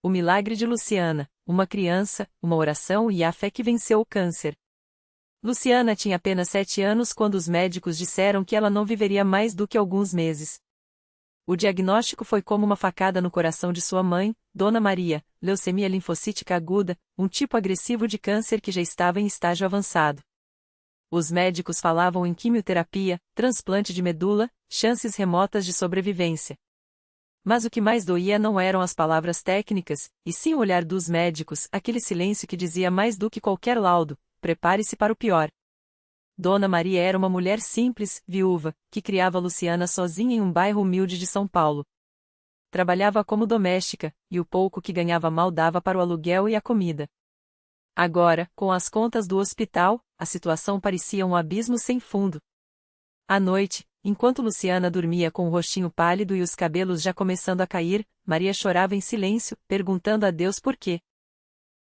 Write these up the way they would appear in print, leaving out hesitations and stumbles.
O milagre de Luciana, uma criança, uma oração e a fé que venceu o câncer. Luciana tinha apenas 7 anos quando os médicos disseram que ela não viveria mais do que alguns meses. O diagnóstico foi como uma facada no coração de sua mãe, Dona Maria, leucemia linfocítica aguda, um tipo agressivo de câncer que já estava em estágio avançado. Os médicos falavam em quimioterapia, transplante de medula, chances remotas de sobrevivência. Mas o que mais doía não eram as palavras técnicas, e sim o olhar dos médicos, aquele silêncio que dizia mais do que qualquer laudo: prepare-se para o pior. Dona Maria era uma mulher simples, viúva, que criava Luciana sozinha em um bairro humilde de São Paulo. Trabalhava como doméstica, e o pouco que ganhava mal dava para o aluguel e a comida. Agora, com as contas do hospital, a situação parecia um abismo sem fundo. À noite, enquanto Luciana dormia com o rostinho pálido e os cabelos já começando a cair, Maria chorava em silêncio, perguntando a Deus por quê.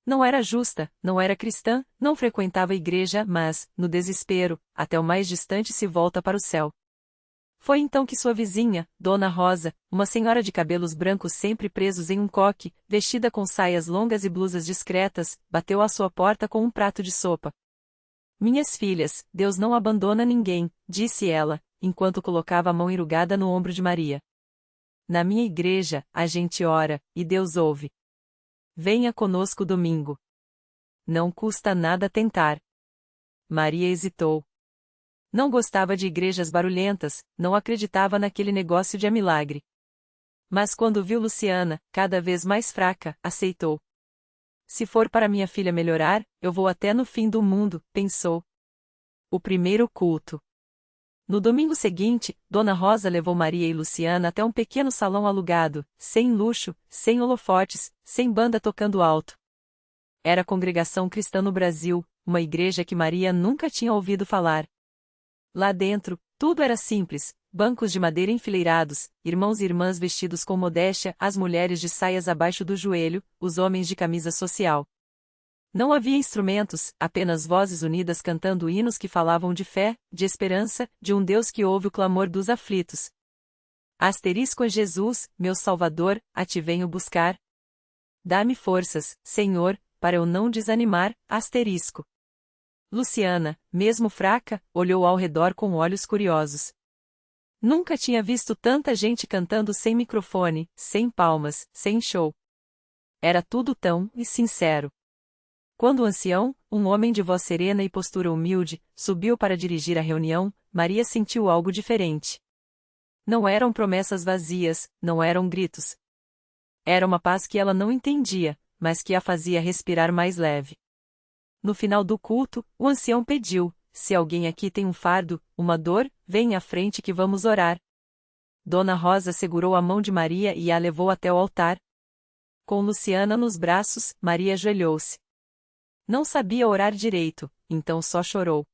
Não era justa, não era cristã, não frequentava a igreja, mas, no desespero, até o mais distante se volta para o céu. Foi então que sua vizinha, Dona Rosa, uma senhora de cabelos brancos sempre presos em um coque, vestida com saias longas e blusas discretas, bateu à sua porta com um prato de sopa. Minhas filhas, Deus não abandona ninguém, disse ela, enquanto colocava a mão enrugada no ombro de Maria. Na minha igreja, a gente ora, e Deus ouve. Venha conosco domingo. Não custa nada tentar. Maria hesitou. Não gostava de igrejas barulhentas, não acreditava naquele negócio de milagre. Mas quando viu Luciana, cada vez mais fraca, aceitou. Se for para minha filha melhorar, eu vou até no fim do mundo, pensou. O primeiro culto. No domingo seguinte, Dona Rosa levou Maria e Luciana até um pequeno salão alugado, sem luxo, sem holofotes, sem banda tocando alto. Era a Congregação Cristã no Brasil, uma igreja que Maria nunca tinha ouvido falar. Lá dentro, tudo era simples, bancos de madeira enfileirados, irmãos e irmãs vestidos com modéstia, as mulheres de saias abaixo do joelho, os homens de camisa social. Não havia instrumentos, apenas vozes unidas cantando hinos que falavam de fé, de esperança, de um Deus que ouve o clamor dos aflitos. Asterisco Jesus, meu Salvador, a ti venho buscar. Dá-me forças, Senhor, para eu não desanimar, asterisco. Luciana, mesmo fraca, olhou ao redor com olhos curiosos. Nunca tinha visto tanta gente cantando sem microfone, sem palmas, sem show. Era tudo tão sincero. Quando o ancião, um homem de voz serena e postura humilde, subiu para dirigir a reunião, Maria sentiu algo diferente. Não eram promessas vazias, não eram gritos. Era uma paz que ela não entendia, mas que a fazia respirar mais leve. No final do culto, o ancião pediu: se alguém aqui tem um fardo, uma dor, venha à frente que vamos orar. Dona Rosa segurou a mão de Maria e a levou até o altar. Com Luciana nos braços, Maria ajoelhou-se. Não sabia orar direito, então só chorou.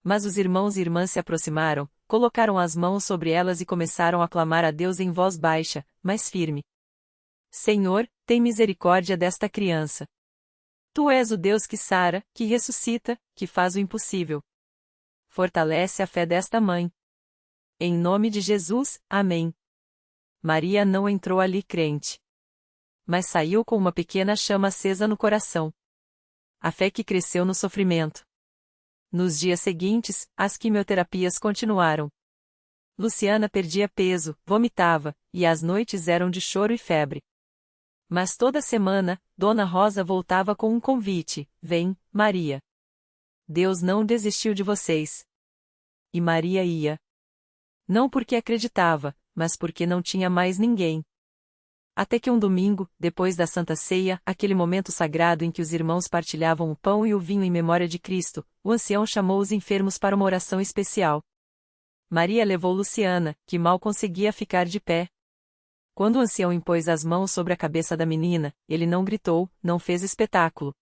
Mas os irmãos e irmãs se aproximaram, colocaram as mãos sobre elas e começaram a clamar a Deus em voz baixa, mas firme. Senhor, tem misericórdia desta criança. Tu és o Deus que sara, que ressuscita, que faz o impossível. Fortalece a fé desta mãe. Em nome de Jesus, amém. Maria não entrou ali crente. Mas saiu com uma pequena chama acesa no coração. A fé que cresceu no sofrimento. Nos dias seguintes, as quimioterapias continuaram. Luciana perdia peso, vomitava, e as noites eram de choro e febre. Mas toda semana, Dona Rosa voltava com um convite: vem, Maria. Deus não desistiu de vocês. E Maria ia. Não porque acreditava, mas porque não tinha mais ninguém. Até que um domingo, depois da Santa Ceia, aquele momento sagrado em que os irmãos partilhavam o pão e o vinho em memória de Cristo, o ancião chamou os enfermos para uma oração especial. Maria levou Luciana, que mal conseguia ficar de pé. Quando o ancião impôs as mãos sobre a cabeça da menina, ele não gritou, não fez espetáculo.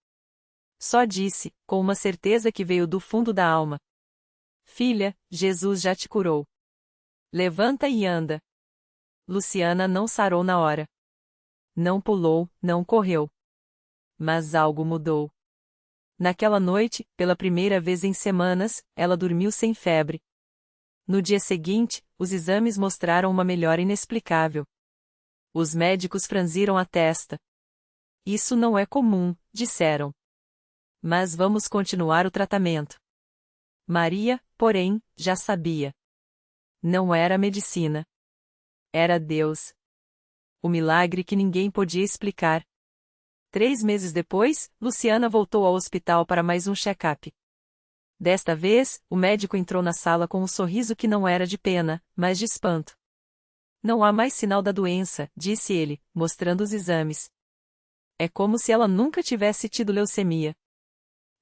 Só disse, com uma certeza que veio do fundo da alma: Filha, Jesus já te curou. Levanta e anda. Luciana não sarou na hora. Não pulou, não correu. Mas algo mudou. Naquela noite, pela primeira vez em semanas, ela dormiu sem febre. No dia seguinte, os exames mostraram uma melhora inexplicável. Os médicos franziram a testa. Isso não é comum, disseram. Mas vamos continuar o tratamento. Maria, porém, já sabia. Não era medicina. Era Deus. O milagre que ninguém podia explicar. 3 meses depois, Luciana voltou ao hospital para mais um check-up. Desta vez, o médico entrou na sala com um sorriso que não era de pena, mas de espanto. Não há mais sinal da doença, disse ele, mostrando os exames. É como se ela nunca tivesse tido leucemia.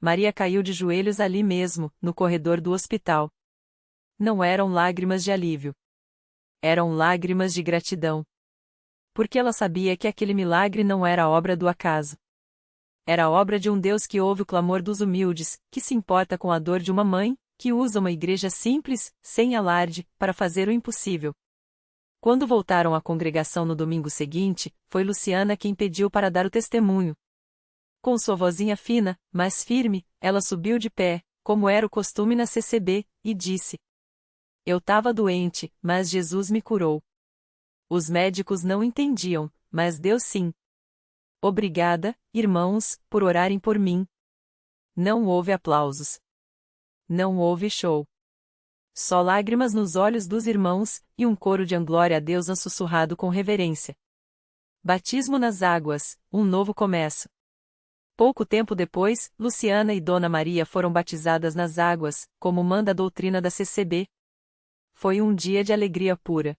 Maria caiu de joelhos ali mesmo, no corredor do hospital. Não eram lágrimas de alívio. Eram lágrimas de gratidão. Porque ela sabia que aquele milagre não era obra do acaso. Era obra de um Deus que ouve o clamor dos humildes, que se importa com a dor de uma mãe, que usa uma igreja simples, sem alarde, para fazer o impossível. Quando voltaram à congregação no domingo seguinte, foi Luciana quem pediu para dar o testemunho. Com sua vozinha fina, mas firme, ela subiu de pé, como era o costume na CCB, e disse: Eu estava doente, mas Jesus me curou. Os médicos não entendiam, mas Deus sim. Obrigada, irmãos, por orarem por mim. Não houve aplausos. Não houve show. Só lágrimas nos olhos dos irmãos, e um coro de glória a Deus sussurrado com reverência. Batismo nas águas, um novo começo. Pouco tempo depois, Luciana e Dona Maria foram batizadas nas águas, como manda a doutrina da CCB. Foi um dia de alegria pura.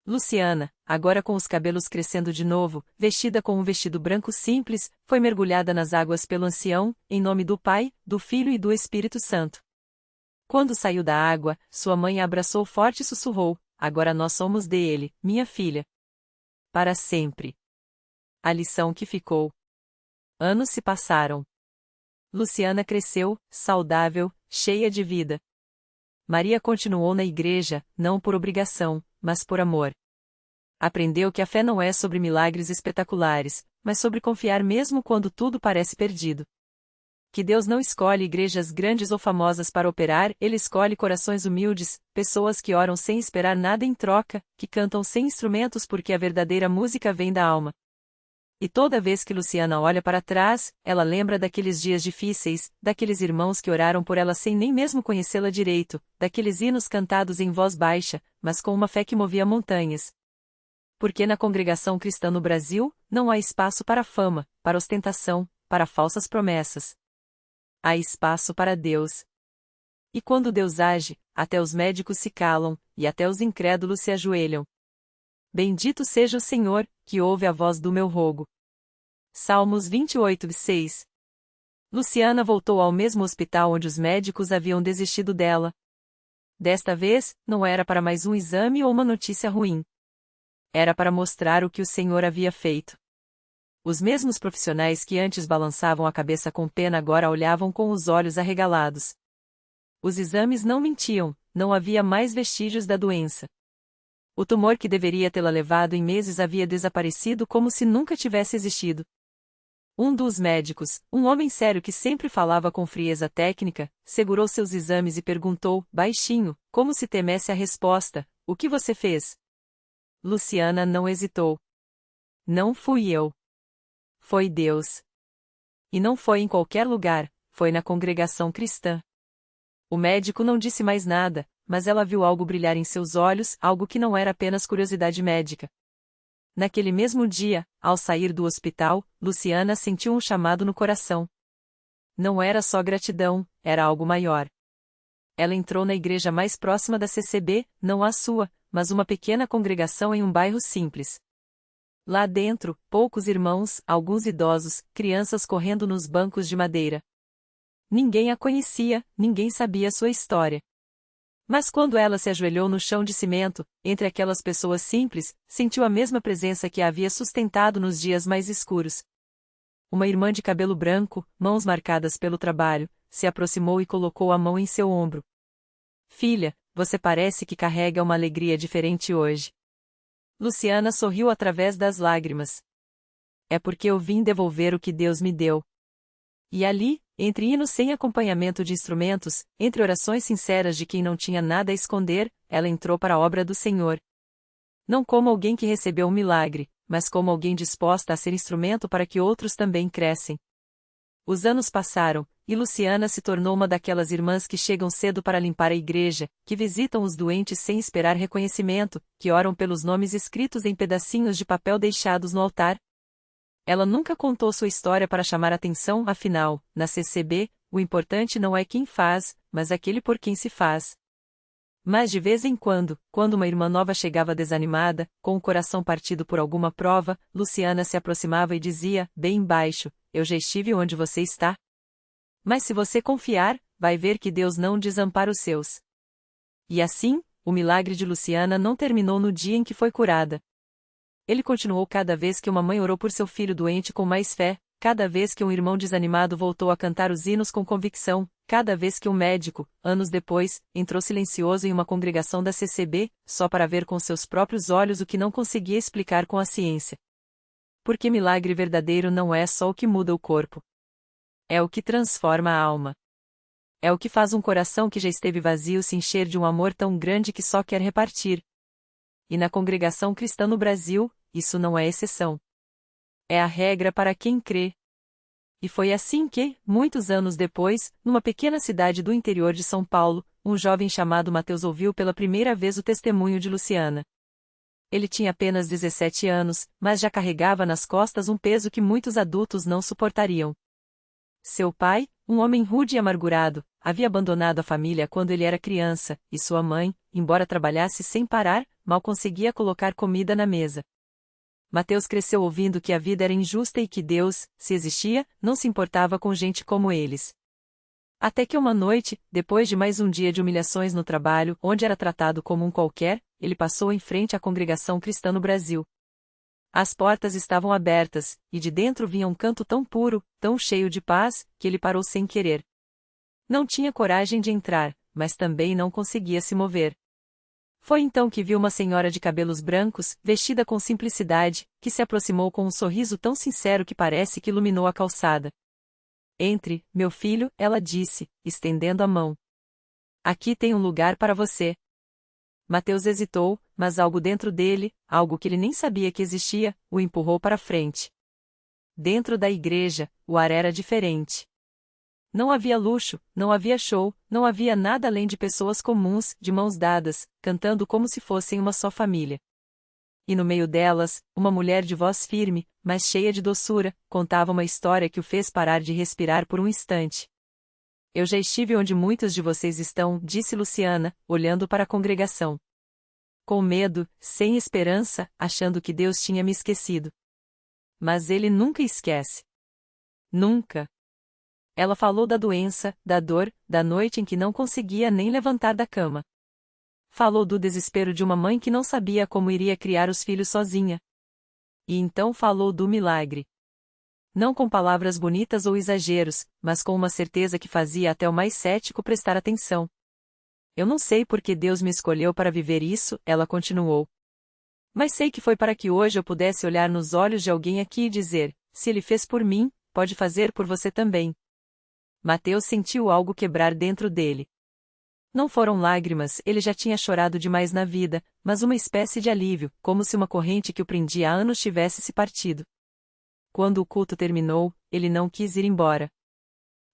Luciana, agora com os cabelos crescendo de novo, vestida com um vestido branco simples, foi mergulhada nas águas pelo ancião, em nome do Pai, do Filho e do Espírito Santo. Quando saiu da água, sua mãe a abraçou forte e sussurrou: Agora nós somos dele, minha filha. Para sempre. A lição que ficou. Anos se passaram. Luciana cresceu, saudável, cheia de vida. Maria continuou na igreja, não por obrigação, mas por amor. Aprendeu que a fé não é sobre milagres espetaculares, mas sobre confiar mesmo quando tudo parece perdido. Que Deus não escolhe igrejas grandes ou famosas para operar, Ele escolhe corações humildes, pessoas que oram sem esperar nada em troca, que cantam sem instrumentos porque a verdadeira música vem da alma. E toda vez que Luciana olha para trás, ela lembra daqueles dias difíceis, daqueles irmãos que oraram por ela sem nem mesmo conhecê-la direito, daqueles hinos cantados em voz baixa, mas com uma fé que movia montanhas. Porque na congregação cristã no Brasil, não há espaço para fama, para ostentação, para falsas promessas. Há espaço para Deus. E quando Deus age, até os médicos se calam, e até os incrédulos se ajoelham. Bendito seja o Senhor, que ouve a voz do meu rogo. Salmos 28:6. Luciana voltou ao mesmo hospital onde os médicos haviam desistido dela. Desta vez, não era para mais um exame ou uma notícia ruim. Era para mostrar o que o Senhor havia feito. Os mesmos profissionais que antes balançavam a cabeça com pena agora olhavam com os olhos arregalados. Os exames não mentiam, não havia mais vestígios da doença. O tumor que deveria tê-la levado em meses havia desaparecido como se nunca tivesse existido. Um dos médicos, um homem sério que sempre falava com frieza técnica, segurou seus exames e perguntou, baixinho, como se temesse a resposta: O que você fez? Luciana não hesitou. Não fui eu. Foi Deus. E não foi em qualquer lugar, foi na congregação cristã. O médico não disse mais nada, mas ela viu algo brilhar em seus olhos, algo que não era apenas curiosidade médica. Naquele mesmo dia, ao sair do hospital, Luciana sentiu um chamado no coração. Não era só gratidão, era algo maior. Ela entrou na igreja mais próxima da CCB, não a sua, mas uma pequena congregação em um bairro simples. Lá dentro, poucos irmãos, alguns idosos, crianças correndo nos bancos de madeira. Ninguém a conhecia, ninguém sabia sua história. Mas quando ela se ajoelhou no chão de cimento, entre aquelas pessoas simples, sentiu a mesma presença que a havia sustentado nos dias mais escuros. Uma irmã de cabelo branco, mãos marcadas pelo trabalho, se aproximou e colocou a mão em seu ombro. Filha, você parece que carrega uma alegria diferente hoje. Luciana sorriu através das lágrimas. É porque eu vim devolver o que Deus me deu. E ali, entre hinos sem acompanhamento de instrumentos, entre orações sinceras de quem não tinha nada a esconder, ela entrou para a obra do Senhor. Não como alguém que recebeu um milagre, mas como alguém disposta a ser instrumento para que outros também crescem. Os anos passaram, e Luciana se tornou uma daquelas irmãs que chegam cedo para limpar a igreja, que visitam os doentes sem esperar reconhecimento, que oram pelos nomes escritos em pedacinhos de papel deixados no altar. Ela nunca contou sua história para chamar atenção, afinal, na CCB, o importante não é quem faz, mas aquele por quem se faz. Mas de vez em quando uma irmã nova chegava desanimada, com o coração partido por alguma prova, Luciana se aproximava e dizia, bem baixo, eu já estive onde você está. Mas se você confiar, vai ver que Deus não desampara os seus. E assim, o milagre de Luciana não terminou no dia em que foi curada. Ele continuou cada vez que uma mãe orou por seu filho doente com mais fé, cada vez que um irmão desanimado voltou a cantar os hinos com convicção, cada vez que um médico, anos depois, entrou silencioso em uma congregação da CCB, só para ver com seus próprios olhos o que não conseguia explicar com a ciência. Porque milagre verdadeiro não é só o que muda o corpo. É o que transforma a alma. É o que faz um coração que já esteve vazio se encher de um amor tão grande que só quer repartir. E na congregação cristã no Brasil, isso não é exceção. É a regra para quem crê. E foi assim que, muitos anos depois, numa pequena cidade do interior de São Paulo, um jovem chamado Mateus ouviu pela primeira vez o testemunho de Luciana. Ele tinha apenas 17 anos, mas já carregava nas costas um peso que muitos adultos não suportariam. Seu pai, um homem rude e amargurado, havia abandonado a família quando ele era criança, e sua mãe, embora trabalhasse sem parar, mal conseguia colocar comida na mesa. Mateus cresceu ouvindo que a vida era injusta e que Deus, se existia, não se importava com gente como eles. Até que uma noite, depois de mais um dia de humilhações no trabalho, onde era tratado como um qualquer, ele passou em frente à congregação cristã no Brasil. As portas estavam abertas, e de dentro vinha um canto tão puro, tão cheio de paz, que ele parou sem querer. Não tinha coragem de entrar, mas também não conseguia se mover. Foi então que viu uma senhora de cabelos brancos, vestida com simplicidade, que se aproximou com um sorriso tão sincero que parece que iluminou a calçada. Entre, meu filho, ela disse, estendendo a mão. Aqui tem um lugar para você. Mateus hesitou, mas algo dentro dele, algo que ele nem sabia que existia, o empurrou para frente. Dentro da igreja, o ar era diferente. Não havia luxo, não havia show, não havia nada além de pessoas comuns, de mãos dadas, cantando como se fossem uma só família. E no meio delas, uma mulher de voz firme, mas cheia de doçura, contava uma história que o fez parar de respirar por um instante. Eu já estive onde muitos de vocês estão, disse Luciana, olhando para a congregação. Com medo, sem esperança, achando que Deus tinha me esquecido. Mas Ele nunca esquece. Nunca. Ela falou da doença, da dor, da noite em que não conseguia nem levantar da cama. Falou do desespero de uma mãe que não sabia como iria criar os filhos sozinha. E então falou do milagre. Não com palavras bonitas ou exageros, mas com uma certeza que fazia até o mais cético prestar atenção. Eu não sei por que Deus me escolheu para viver isso, ela continuou. Mas sei que foi para que hoje eu pudesse olhar nos olhos de alguém aqui e dizer, se Ele fez por mim, pode fazer por você também. Mateus sentiu algo quebrar dentro dele. Não foram lágrimas, ele já tinha chorado demais na vida, mas uma espécie de alívio, como se uma corrente que o prendia há anos tivesse se partido. Quando o culto terminou, ele não quis ir embora.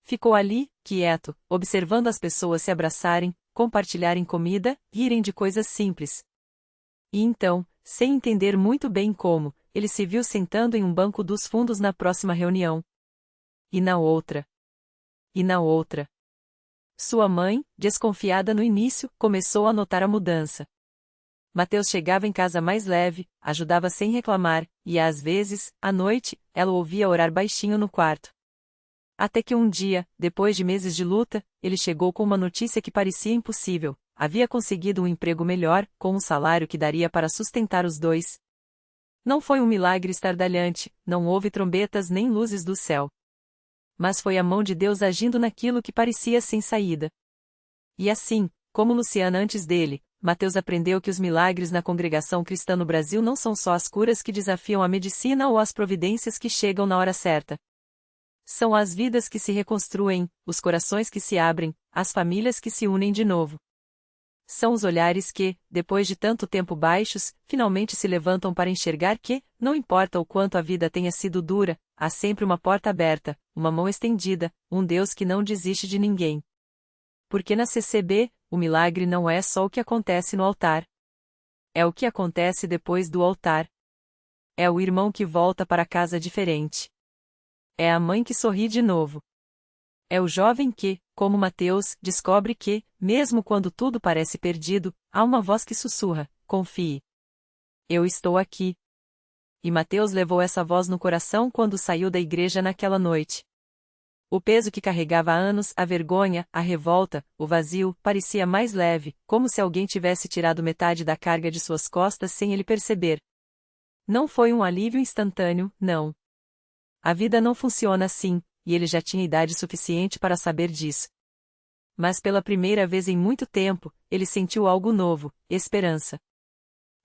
Ficou ali, quieto, observando as pessoas se abraçarem, compartilharem comida, rirem de coisas simples. E então, sem entender muito bem como, ele se viu sentando em um banco dos fundos na próxima reunião. E na outra. E na outra. Sua mãe, desconfiada no início, começou a notar a mudança. Mateus chegava em casa mais leve, ajudava sem reclamar, e às vezes, à noite, ela o ouvia orar baixinho no quarto. Até que um dia, depois de meses de luta, ele chegou com uma notícia que parecia impossível. Havia conseguido um emprego melhor, com um salário que daria para sustentar os dois. Não foi um milagre estardalhante, não houve trombetas nem luzes do céu. Mas foi a mão de Deus agindo naquilo que parecia sem saída. E assim, como Luciana antes dele, Mateus aprendeu que os milagres na congregação cristã no Brasil não são só as curas que desafiam a medicina ou as providências que chegam na hora certa. São as vidas que se reconstruem, os corações que se abrem, as famílias que se unem de novo. são os olhares que, depois de tanto tempo baixos, finalmente se levantam para enxergar que, não importa o quanto a vida tenha sido dura, há sempre uma porta aberta, uma mão estendida, um Deus que não desiste de ninguém. Porque na CCB, o milagre não é só o que acontece no altar. É o que acontece depois do altar. É o irmão que volta para casa diferente. É a mãe que sorri de novo. É o jovem que, como Mateus, descobre que, mesmo quando tudo parece perdido, há uma voz que sussurra: confie. Eu estou aqui. E Mateus levou essa voz no coração quando saiu da igreja naquela noite. O peso que carregava há anos, a vergonha, a revolta, o vazio, parecia mais leve, como se alguém tivesse tirado metade da carga de suas costas sem ele perceber. Não foi um alívio instantâneo, não. A vida não funciona assim, e ele já tinha idade suficiente para saber disso. Mas pela primeira vez em muito tempo, ele sentiu algo novo, esperança.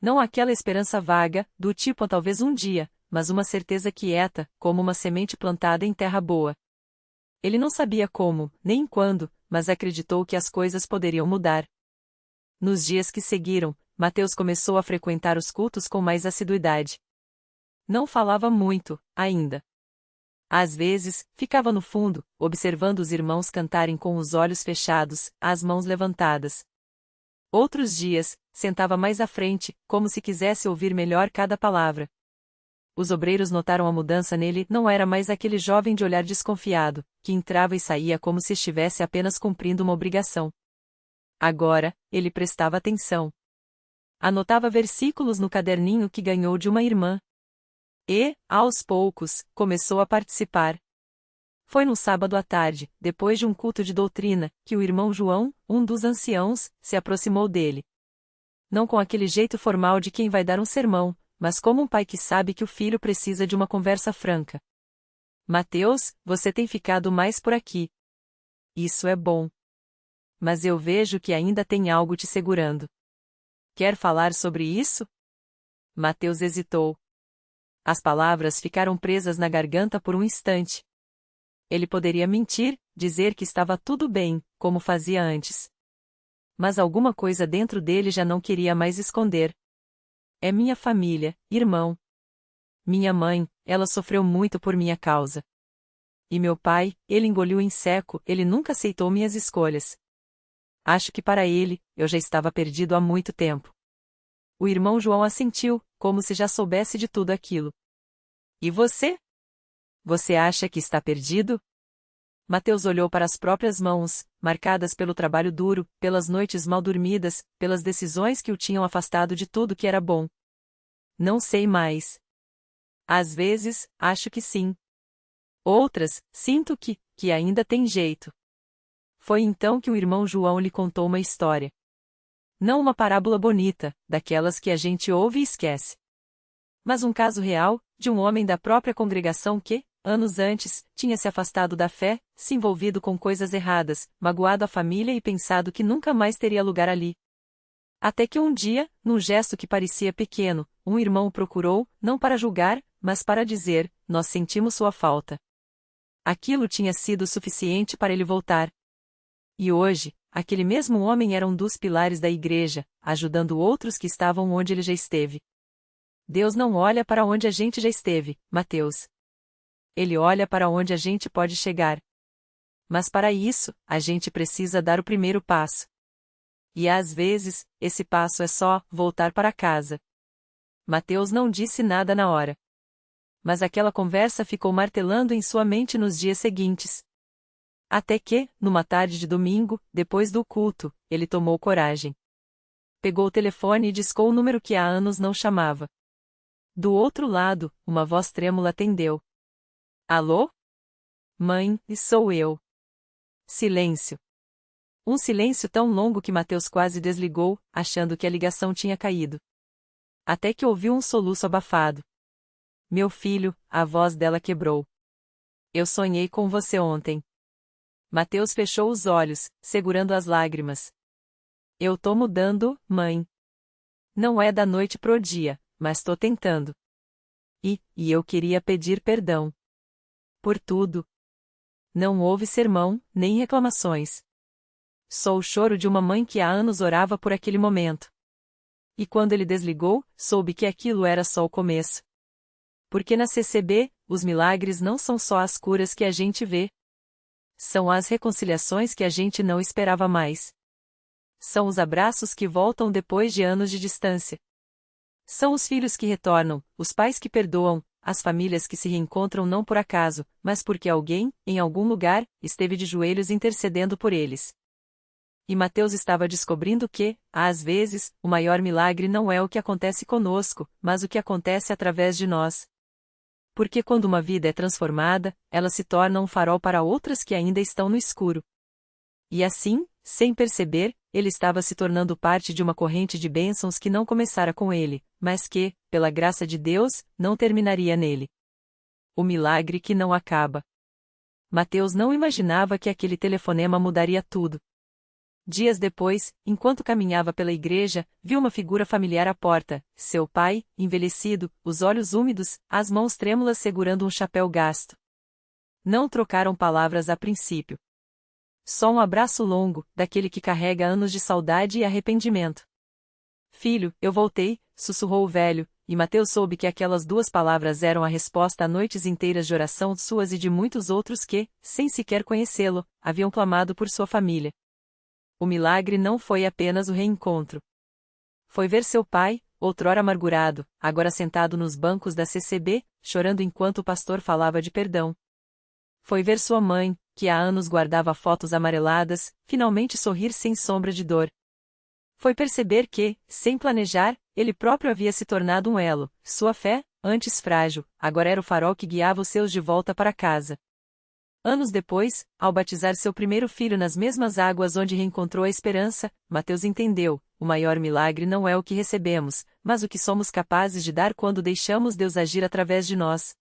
Não aquela esperança vaga, do tipo talvez um dia, mas uma certeza quieta, como uma semente plantada em terra boa. Ele não sabia como, nem quando, mas acreditou que as coisas poderiam mudar. Nos dias que seguiram, Mateus começou a frequentar os cultos com mais assiduidade. Não falava muito, ainda. Às vezes, ficava no fundo, observando os irmãos cantarem com os olhos fechados, as mãos levantadas. Outros dias, sentava mais à frente, como se quisesse ouvir melhor cada palavra. Os obreiros notaram a mudança nele, não era mais aquele jovem de olhar desconfiado, que entrava e saía como se estivesse apenas cumprindo uma obrigação. Agora, ele prestava atenção. Anotava versículos no caderninho que ganhou de uma irmã. E, aos poucos, começou a participar. Foi no sábado à tarde, depois de um culto de doutrina, que o irmão João, um dos anciãos, se aproximou dele. Não com aquele jeito formal de quem vai dar um sermão, mas como um pai que sabe que o filho precisa de uma conversa franca. Mateus, você tem ficado mais por aqui. Isso é bom. Mas eu vejo que ainda tem algo te segurando. Quer falar sobre isso? Mateus hesitou. As palavras ficaram presas na garganta por um instante. Ele poderia mentir, dizer que estava tudo bem, como fazia antes. Mas alguma coisa dentro dele já não queria mais esconder. É minha família, irmão. Minha mãe, ela sofreu muito por minha causa. E meu pai, ele engoliu em seco, ele nunca aceitou minhas escolhas. Acho que para ele, eu já estava perdido há muito tempo. O irmão João assentiu, como se já soubesse de tudo aquilo. E você? Você acha que está perdido? Mateus olhou para as próprias mãos, marcadas pelo trabalho duro, pelas noites mal dormidas, pelas decisões que o tinham afastado de tudo que era bom. Não sei mais. Às vezes, acho que sim. Outras, sinto que ainda tem jeito. Foi então que o irmão João lhe contou uma história. Não uma parábola bonita, daquelas que a gente ouve e esquece. Mas um caso real, de um homem da própria congregação que, anos antes, tinha se afastado da fé, se envolvido com coisas erradas, magoado a família e pensado que nunca mais teria lugar ali. Até que um dia, num gesto que parecia pequeno, um irmão o procurou, não para julgar, mas para dizer: nós sentimos sua falta. Aquilo tinha sido suficiente para ele voltar. E hoje, aquele mesmo homem era um dos pilares da igreja, ajudando outros que estavam onde ele já esteve. Deus não olha para onde a gente já esteve, Mateus. Ele olha para onde a gente pode chegar. Mas para isso, a gente precisa dar o primeiro passo. E às vezes, esse passo é só voltar para casa. Mateus não disse nada na hora. Mas aquela conversa ficou martelando em sua mente nos dias seguintes. Até que, numa tarde de domingo, depois do culto, ele tomou coragem. Pegou o telefone e discou o número que há anos não chamava. Do outro lado, uma voz trêmula atendeu. Alô? Mãe, sou eu. Silêncio. Um silêncio tão longo que Mateus quase desligou, achando que a ligação tinha caído. Até que ouviu um soluço abafado. Meu filho, a voz dela quebrou. Eu sonhei com você ontem. Mateus fechou os olhos, segurando as lágrimas. Eu tô mudando, mãe. Não é da noite pro dia, mas tô tentando. E eu queria pedir perdão. Por tudo. Não houve sermão, nem reclamações. só o choro de uma mãe que há anos orava por aquele momento. E quando ele desligou, soube que aquilo era só o começo. Porque na CCB, os milagres não são só as curas que a gente vê. São as reconciliações que a gente não esperava mais. São os abraços que voltam depois de anos de distância. São os filhos que retornam, os pais que perdoam, as famílias que se reencontram não por acaso, mas porque alguém, em algum lugar, esteve de joelhos intercedendo por eles. E Mateus estava descobrindo que, às vezes, o maior milagre não é o que acontece conosco, mas o que acontece através de nós. Porque quando uma vida é transformada, ela se torna um farol para outras que ainda estão no escuro. E assim, sem perceber, ele estava se tornando parte de uma corrente de bênçãos que não começara com ele, mas que, pela graça de Deus, não terminaria nele. O milagre que não acaba. Mateus não imaginava que aquele telefonema mudaria tudo. Dias depois, enquanto caminhava pela igreja, viu uma figura familiar à porta, seu pai, envelhecido, os olhos úmidos, as mãos trêmulas segurando um chapéu gasto. Não trocaram palavras a princípio. Só um abraço longo, daquele que carrega anos de saudade e arrependimento. Filho, eu voltei, sussurrou o velho, e Mateus soube que aquelas duas palavras eram a resposta a noites inteiras de oração suas e de muitos outros que, sem sequer conhecê-lo, haviam clamado por sua família. O milagre não foi apenas o reencontro. Foi ver seu pai, outrora amargurado, agora sentado nos bancos da CCB, chorando enquanto o pastor falava de perdão. Foi ver sua mãe, que há anos guardava fotos amareladas, finalmente sorrir sem sombra de dor. Foi perceber que, sem planejar, ele próprio havia se tornado um elo, sua fé, antes frágil, agora era o farol que guiava os seus de volta para casa. Anos depois, ao batizar seu primeiro filho nas mesmas águas onde reencontrou a esperança, Mateus entendeu: o maior milagre não é o que recebemos, mas o que somos capazes de dar quando deixamos Deus agir através de nós.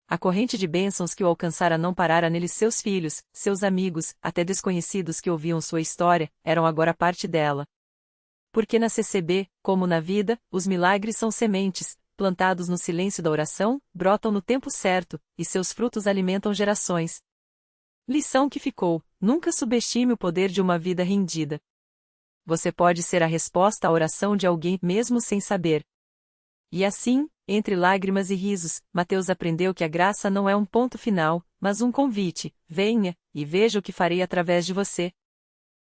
A corrente de bênçãos que o alcançara não parara neles. Seus filhos, seus amigos, até desconhecidos que ouviam sua história, eram agora parte dela. Porque na CCB, como na vida, os milagres são sementes, plantados no silêncio da oração, brotam no tempo certo, e seus frutos alimentam gerações. Lição que ficou: nunca subestime o poder de uma vida rendida. Você pode ser a resposta à oração de alguém mesmo sem saber. E assim, entre lágrimas e risos, Mateus aprendeu que a graça não é um ponto final, mas um convite: venha, e veja o que farei através de você.